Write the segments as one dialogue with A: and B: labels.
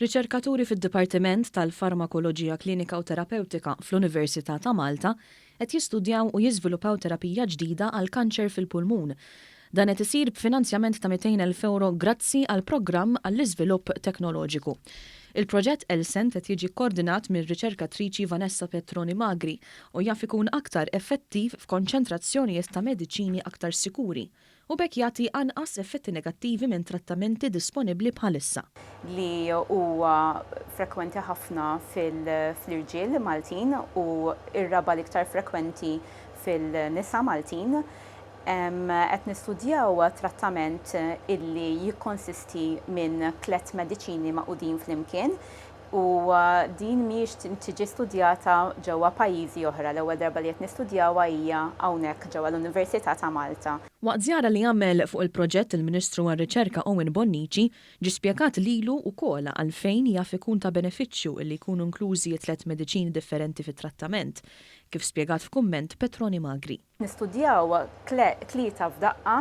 A: Riċerkaturi fid-Dipartiment tal-Farmakoloġija Klinika u Terapewtika fl-Università ta' Malta qed jistudjaw u jiżviluppaw terapija ġdida għal kanċer fil-pulmun. Dan qed isir b'finanzjament ta' 200,000 euro grazzi għal programm għall-iżvilupp teknoloġiku. Il-proġett ELSEN qed jiġi koordinat mir-riċerkatriċi Vanessa Petroni Magri u jaf ikun aktar effettiv f'konċentrazzjonijiet ta' mediċini aktar sikuri u bekk jagħti anqas effetti negattivi minn trattamenti disponibbli bħalissa.
B: Li huwa frekwenti ħafna fil-irġiel Maltin u ir-raba l-iktar frekwenti fil-nisa Maltin. Qed nistudjaw trattament illi jikkonsisti minn 3 mediċini maqudin flimkien u din mhijiex tiġi studjata ġewwa pajjiżi oħra. L-ewwel darba li qed nistudjawha hija hawnhekk ġewwa l-Università ta' Malta.
A: Waqt żjara li għamel fuq il-proġett il-Ministru għar-Riċerka Owen Bonnici ġie spjegat lilu wkoll għalfejn jaf ikun ta' benefiċċju li jkunu inklużi 3 mediċini differenti fit-trattament, kif spjegat f'kumment Petroni Magri.
B: Nistudjaw tlieta f'daqqa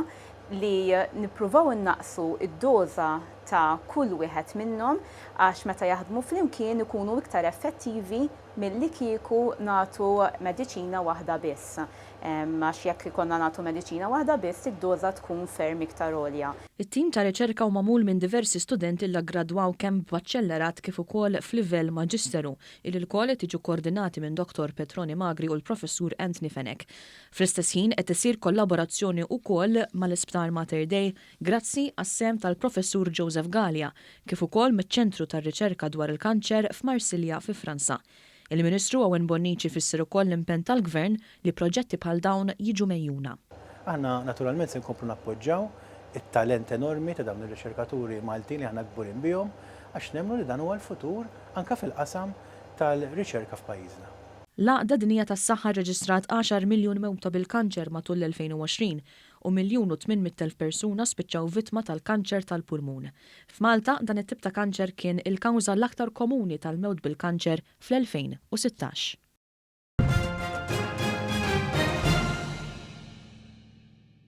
B: li nippruvaw innaqsu id-doża ta' kull wieħed minnhom għax meta jaħdmu flimkien ikunu iktar effettivi milli kieku nagħtu mediċina waħda biss. Għax jekk ikonna nagħtu mediċina waħda biss, id-doża tkun ferm iktar għolja.
A: It-tim ta' riċerka u magħmul minn diversi studenti li ggradwaw kemm b'aċċellerat kif ukoll f'livell maġisteru il l-kol qed jiġu koordinati minn Dr. Petroni Magri u l-Professur Anthony Fenech. Fl-istess ħin qed isir kollaborazzjoni wkoll mal-Isptar Mater Dei grazzi għas-sem tal-Professur Joseph Gallia kif ukoll miċ-Ċentru tar-Riċerka dwar il-Kanċer f'Marsilja fi Franza. Il-Ministru Owen Bonnici fisser ukoll l-impenn tal-Gvern li proġetti bħal dawn jiġu mejjuna.
C: Aħna naturalment se nkomplu nappoġġjaw it-talent enormi ta' dawn ir-riċerkaturi Maltin li aħna kburin bihom għax nemmnu li dan huwa l-futur anke fil-qasam tal-riċerka f'pajjiżna.
A: L-Għaqda Dinjija tas-Saħħa rreġistrat 10 miljun mewta bil-kanċer matul l-2020 u 1,800,000 persuna spiċċaw vittma tal-kanċer tal-pulmun. F'Malta dan it-tip ta' kanċer kien il-kawża l-aktar komuni tal-mewt bil-kanċer fl-2016.